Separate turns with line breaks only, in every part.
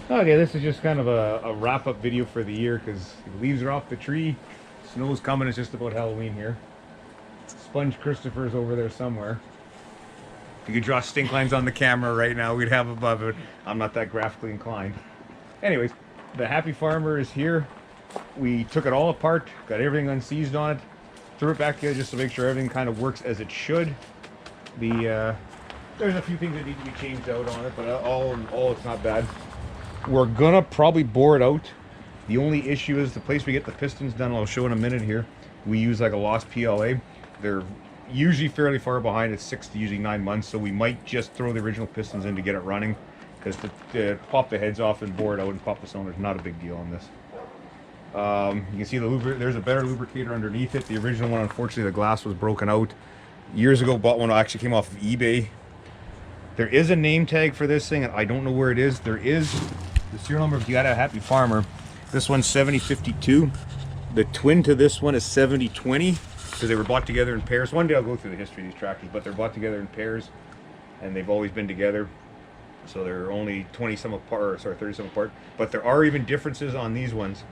Okay, this is just kind of a wrap-up video for the year because the leaves are off the tree, snow's coming, it's just about Halloween here. Sponge Christopher's over there somewhere. If you could draw stink lines on the camera right now, we'd have above it. I'm not that graphically inclined. Anyways, the Happy Farmer is here. We took it all apart, got everything unseized on it, threw it back together just to make sure everything kind of works as it should. There's a few things that need to be changed out on it, but all in all, it's not bad. We're gonna probably bore it out. The only issue is the place we get the pistons done, I'll show in a minute here. We use like a Lost PLA. They're usually fairly far behind. It's 6 to usually 9 months, so we might just throw the original pistons in to get it running, because to pop the heads off and bore it out and pop the cylinders, not a big deal on this. You can see there's a better lubricator underneath it. The original one, unfortunately, the glass was broken out. Years ago, bought one that actually came off of eBay. There is a name tag for this thing, and I don't know where it is. There is the serial number if you got a Happy Farmer. This one's 7052. The twin to this one is 7020, because they were bought together in pairs. One day I'll go through the history of these tractors, but they're bought together in pairs, and they've always been together. So they're only 20 some apart, or sorry, 30 some apart. But there are even differences on these ones.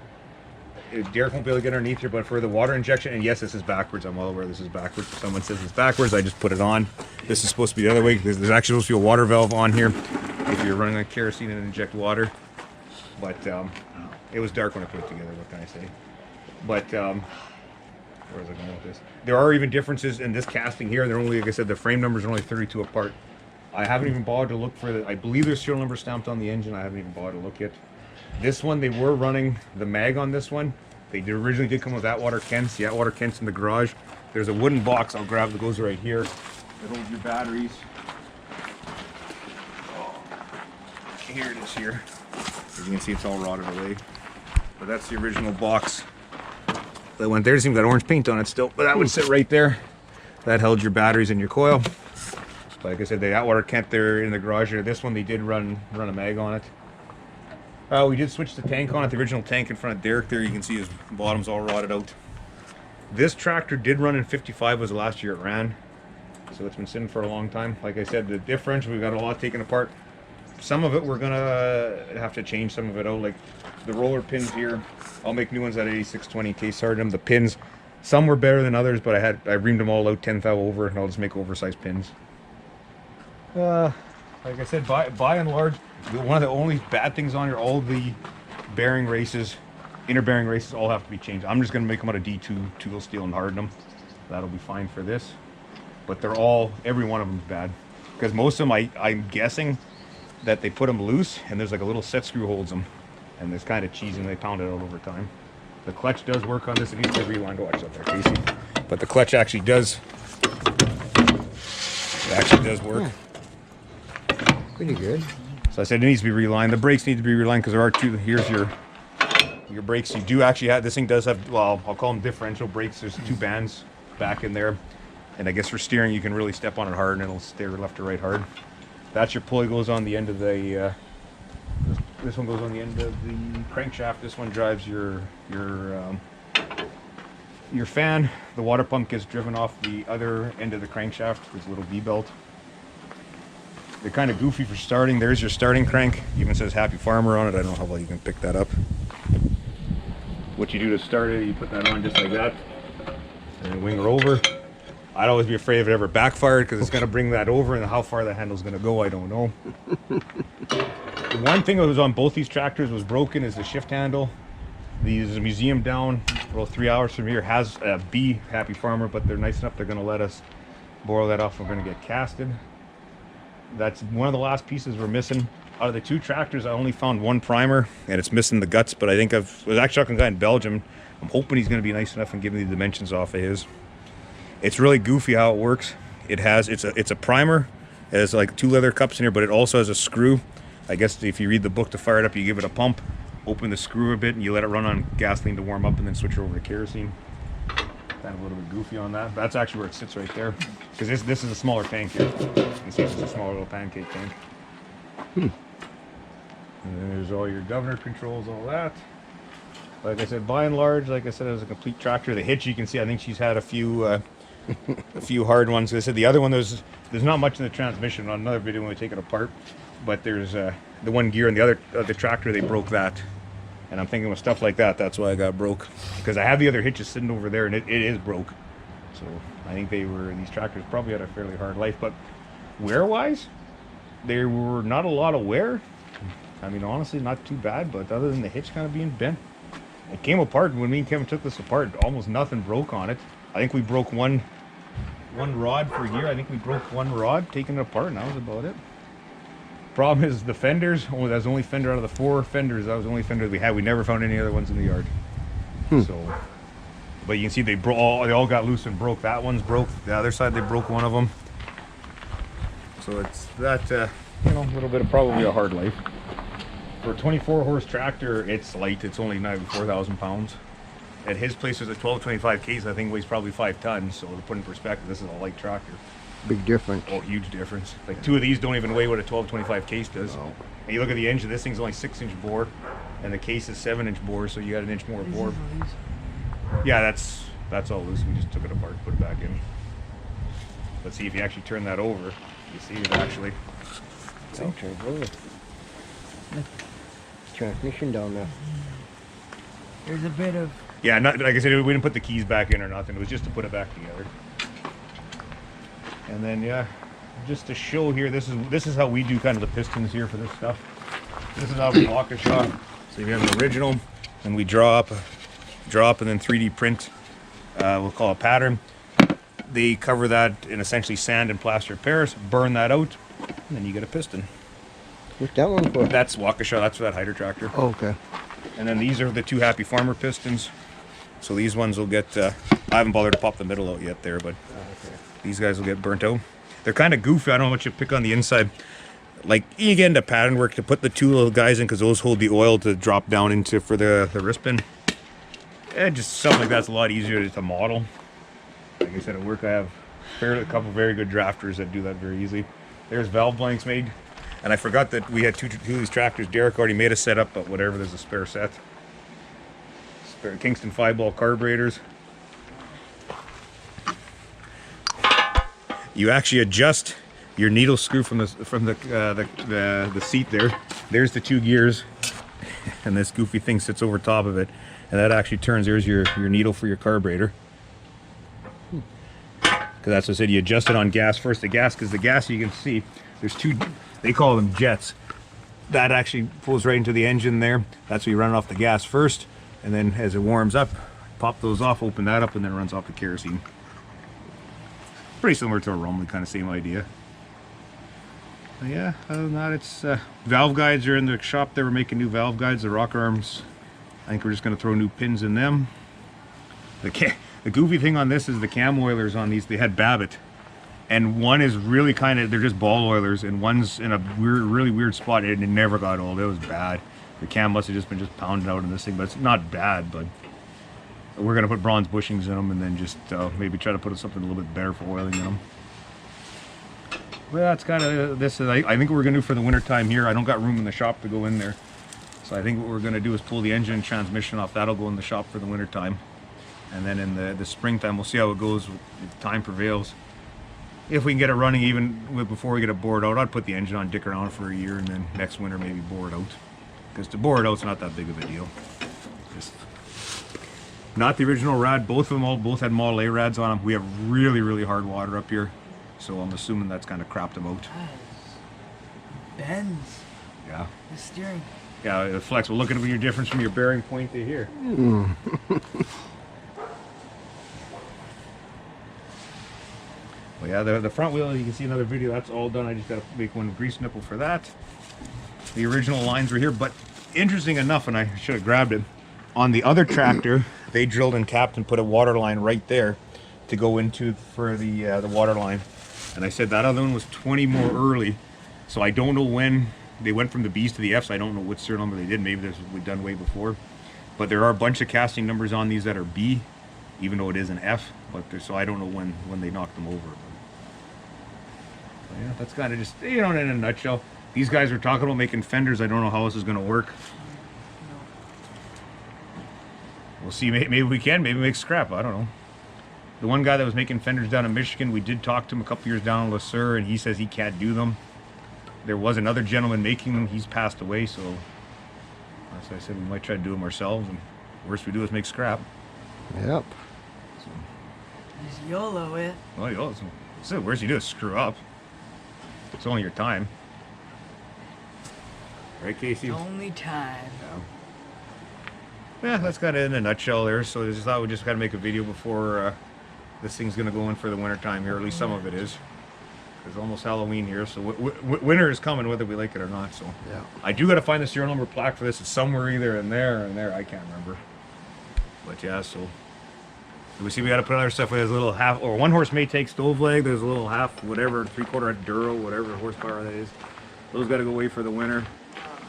Derek won't be able to get underneath here, but for the water injection, and yes, this is backwards. I'm well aware this is backwards. If someone says it's backwards, I just put it on. This is supposed to be the other way. There's actually supposed to be a water valve on here if you're running on kerosene and inject water. But it was dark when I put it together. What can I say? But where was I going with this? There are even differences in this casting here. They're only, like I said, the frame numbers are only 32 apart. I haven't even bothered to look for the. I believe there's serial number stamped on the engine. I haven't even bothered to look yet. This one, they were running the mag on this one. They originally did come with Atwater Kents. The Atwater Kents in the garage. There's a wooden box I'll grab that goes right here. That holds your batteries. Oh, here it is here. As you can see, it's all rotted away. But that's the original box that went there. It seems got orange paint on it still, but that would sit right there. That held your batteries and your coil. Like I said, the Atwater Kent there in the garage here. This one, they did run a mag on it. We did switch the tank on it. The original tank in front of Derek there, you can see his bottom's all rotted out. This tractor did run in 55, was the last year it ran. So it's been sitting for a long time. Like I said, the differential, we've got a lot taken apart. Some of it we're gonna have to change some of it out, like the roller pins here. I'll make new ones at 8620 case harden them. The pins, some were better than others, but I reamed them all out 10 thou over, and I'll just make oversized pins. Like I said, by and large, one of the only bad things on here, all the bearing races, inner bearing races, all have to be changed. I'm just going to make them out of D2 tool steel and harden them. That'll be fine for this. But they're all, every one of them is bad. Because most of them, I'm guessing that they put them loose, and there's like a little set screw holds them. And it's kind of cheesy, and they pound it out over time. The clutch does work on this. It needs to rewind. Watch out there, Casey. But the clutch actually does. It actually does work.
Pretty good.
So I said it needs to be relined. The brakes need to be relined because there are two. Here's your brakes. You do actually have, this thing does have, well, I'll call them differential brakes. There's two bands back in there. And I guess for steering, you can really step on it hard and it'll steer left or right hard. That's your pulley goes on the end of the, this one goes on the end of the crankshaft. This one drives your fan. The water pump gets driven off the other end of the crankshaft. There's a little V-belt. They're kind of goofy for starting. There's your starting crank. Even says Happy Farmer on it. I don't know how well you can pick that up. What you do to start it, you put that on just like that. And then wing her over. I'd always be afraid of it ever backfired because it's going to bring that over, and how far the handle's going to go, I don't know. The one thing that was on both these tractors was broken is the shift handle. There's a museum down about 3 hours from here has a B Happy Farmer, but they're nice enough they're going to let us borrow that off. We're going to get casted. That's one of the last pieces we're missing. Out of the two tractors, I only found one primer, and it's missing the guts, but I think I was actually talking to a guy in Belgium. I'm hoping he's going to be nice enough and give me the dimensions off of his. It's really goofy how it works. It's a primer. It has like two leather cups in here, but it also has a screw. I guess if you read the book to fire it up, you give it a pump, open the screw a bit, and you let it run on gasoline to warm up, and then switch it over to kerosene. Kind of a little bit goofy on that. That's actually where it sits right there, because this is a smaller tank here. You can see it's a smaller little pancake tank. And then there's all your governor controls, all that. Like I said, by and large, like I said, it was a complete tractor. The hitch, you can see, I think she's had a few hard ones. Like I said, the other one, there's not much in the transmission. On another video when we take it apart, but there's the one gear and the other the tractor, they broke that. And I'm thinking with stuff like that, that's why I got broke. Because I have the other hitches sitting over there, and it is broke. So I think these tractors probably had a fairly hard life. But wear-wise, there were not a lot of wear. I mean, honestly, not too bad. But other than the hitch kind of being bent, it came apart. When me and Kevin took this apart, almost nothing broke on it. I think we broke one rod per year. I think we broke one rod taking it apart, and that was about it. Problem is the fenders. Oh, that's the only fender out of the 4 fenders. That was the only fender we had. We never found any other ones in the yard. So, but you can see they all got loose and broke. That one's broke. The other side they broke one of them. So it's that you know, a little bit of probably a hard life. For a 24 horse tractor, it's light. It's only 4,000 pounds. At his place, there's a 1225 case. I think weighs probably 5 tons. So to put in perspective, this is a light tractor.
Big difference.
Oh, huge difference. Like 2 of these don't even weigh what a 1225 case does.
No.
And you look at the engine, this thing's only 6-inch bore, and the case is 7-inch bore, so you got an inch more bore. Yeah, that's all loose. We just took it apart, put it back in. Let's see if you actually turn that over. You see it actually.
Oh, turn over. Transmission down there.
There's a bit of...
Yeah, not, like I said, we didn't put the keys back in or nothing. It was just to put it back together. And then, yeah, just to show here, this is how we do kind of the pistons here for this stuff. This is how we Waukesha. So you have an original, and we draw up, and then 3D print. We'll call a pattern. They cover that in essentially sand and plaster of Paris, burn that out, and then you get a piston.
What's that one for?
That's Waukesha. That's for that Hyder tractor.
Oh, okay.
And then these are the 2 Happy Farmer pistons. So these ones will get. I haven't bothered to pop the middle out yet there, but. These guys will get burnt out. They're kind of goofy. I don't know what you pick on the inside. Like, you get into pattern work to put the 2 little guys in because those hold the oil to drop down into for the wrist pin. And just something like that's a lot easier to model. Like I said, at work I have a couple very good drafters that do that very easily. There's valve blanks made. And I forgot that we had two of these tractors. Derek already made a setup, but whatever, there's a spare set. Spare Kingston 5-ball carburetors. You actually adjust your needle screw from the seat there. There's the 2 gears, and this goofy thing sits over top of it, and that actually turns. There's your needle for your carburetor. Because that's what I said. You adjust it on gas first. Because the gas you can see there's 2. They call them jets. That actually pulls right into the engine there. That's where you run it off the gas first, and then as it warms up, pop those off, open that up, and then it runs off the kerosene. Pretty similar to a Rumley, kind of same idea. But yeah, other than that, it's valve guides are in the shop. They were making new valve guides. The rocker arms, I think we're just going to throw new pins in them. The goofy thing on this is the cam oilers on these. They had Babbitt, and one is really kind of, they're just ball oilers, and one's in a really weird spot, and it never got old. It was bad. The cam must have just been pounded out in this thing, but it's not bad. But we're going to put bronze bushings in them, and then just maybe try to put something a little bit better for oiling in them. Well, that's kind of this. I think what we're going to do for the winter time here, I don't got room in the shop to go in there. So I think what we're going to do is pull the engine and transmission off. That'll go in the shop for the winter time. And then in the springtime, we'll see how it goes if time prevails. If we can get it running even before we get it bored out, I'd put the engine on, dick around for a year, and then next winter maybe bore it out. Because to bore it out's not that big of a deal. Just not the original rad. Both had Model A rads on them. We have really hard water up here, so I'm assuming that's kind of crapped them out.
Bends.
Yeah.
The steering.
Yeah, the flexible. Look at your difference from your bearing point to here. Well, yeah, the front wheel, you can see another video. That's all done. I just got to make one grease nipple for that. The original lines were here, but interesting enough, and I should have grabbed it. On the other tractor, they drilled and capped and put a water line right there to go into for the water line. And I said that other one was 20 more early, so I don't know when they went from the B's to the F's. I don't know what serial number they did. Maybe this was done way before. But there are a bunch of casting numbers on these that are B, even though it is an F. But so I don't know when they knocked them over. But yeah, that's kind of just, in a nutshell. These guys were talking about making fenders. I don't know how this is going to work. We'll see. Maybe we can. Maybe make scrap. I don't know. The one guy that was making fenders down in Michigan, we did talk to him a couple years down in Le Sueur, and he says he can't do them. there was another gentleman making them. He's passed away, so that's why I said we might try to do them ourselves. And worst we do is make scrap.
Yep.
Just YOLO it.
Well, you know, it's the worst you do is screw up. It's only your time. Right, Casey?
Only time.
Yeah, that's kind of in a nutshell there. So I just thought we just got to make a video before this thing's going to go in for the winter time here. Or at least some of it is. It's almost Halloween here, so winter is coming whether we like it or not. So
Yeah.
I do got to find the serial number plaque for this. It's somewhere either in there and there. I can't remember. But yeah, so we see we got to put other stuff with. There's a little half or 1 horse Maytag stove leg. There's a little half whatever 3/4 Duro whatever horsepower that is. Those got to go away for the winter.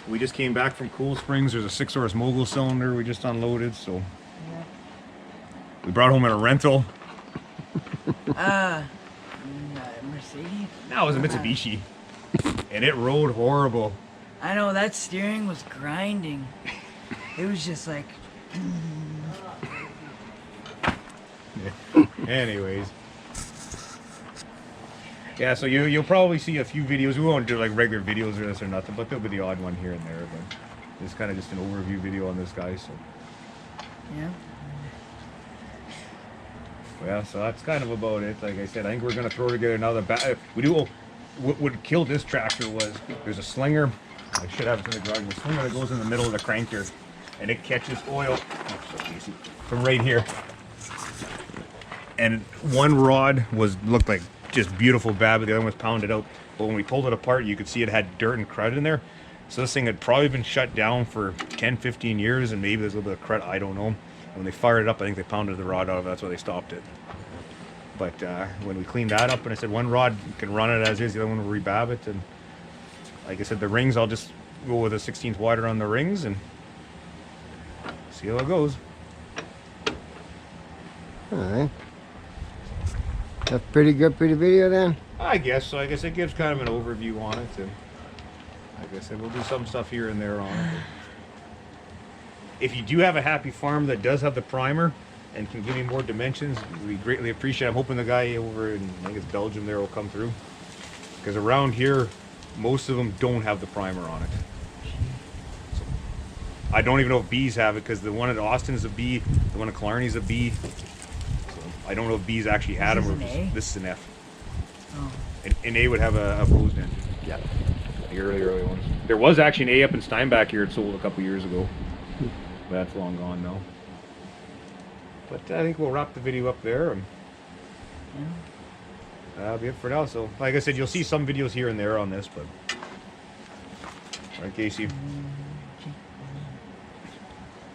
We just came back from Cool Springs. There's a 6 horse mogul cylinder we just unloaded, so
Yeah.
we brought home in a rental.
Mercedes.
No, it was a Mitsubishi, and it rode horrible.
I know that steering was grinding. It was just like,
Anyways, yeah. So you'll probably see a few videos. We won't do like regular videos or this or nothing, but there'll be the odd one here and there. But it's kind of just an overview video on this guy. So
yeah.
yeah, so that's kind of about it. Like I said, I think we're gonna throw together another. We do. What killed this tractor was there's a slinger. I should have it in the garage. The slinger that goes in the middle of the crank here, and it catches oil from right here. And one rod looked like just beautiful bad, but the other one was pounded out. But when we pulled it apart, you could see it had dirt and crud in there. So this thing had probably been shut down for 10, 15 years, and maybe there's a little bit of crud. I don't know. When they fired it up, I think they pounded the rod out of it. That's why they stopped it. But when we cleaned that up, and I said one rod can run it as is, the other one will rebab it. And like I said, the rings, I'll just go with a 16th wider on the rings and see how it goes.
Alright. That's pretty good for the video then?
I guess so. I guess it gives kind of an overview on it. And like I said, we'll do some stuff here and there on it. If you do have a Happy Farm that does have the primer and can give me more dimensions, we greatly appreciate it. I'm hoping the guy over in, I think it's Belgium there, will come through. Because around here, most of them don't have the primer on it. So, I don't even know if B's have it, because the one at Austin is a B, the one at Killarney is a B. So I don't know if B's actually had them, or
This is an A?
this is an F.
Oh.
An A would have a opposed engine.
Yeah.
The early ones. There was actually an A up in Steinbach here. It sold a couple years ago. But that's long gone now. But I think we'll wrap the video up there. And that'll be it for now. So, like I said, you'll see some videos here and there on this, but... Right, Casey?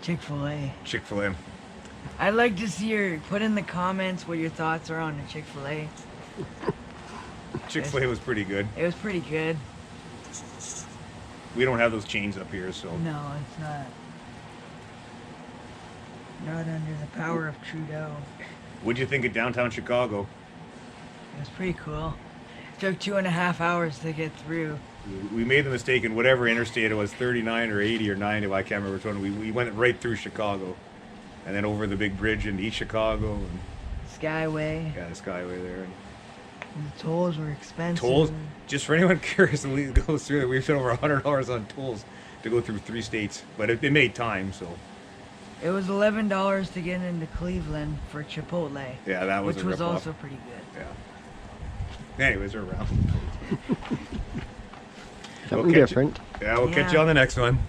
Chick-fil-A.
Chick-fil-A.
I'd like to see your put in the comments what your thoughts are on the Chick-fil-A.
Chick-fil-A was pretty good.
It was pretty good.
We don't have those chains up here, so...
No, it's not. Not under the power of Trudeau.
What'd you think of downtown Chicago?
It was pretty cool. It took 2.5 hours to get through.
We made the mistake in whatever interstate it was, 39 or 80 or 90, I can't remember which one. We went right through Chicago. And then over the big bridge into East Chicago. And
Skyway.
yeah, the Skyway there.
And the tolls were expensive.
Tolls, just for anyone curious who goes through it, we've spent over $100 on tolls to go through 3 states. But it made time, so.
It was $11 to get into Cleveland for Chipotle.
Yeah, that was
which
a
was
rip-off.
also pretty good.
Yeah. Anyways, we're around.
Something different.
We'll catch you on the next one.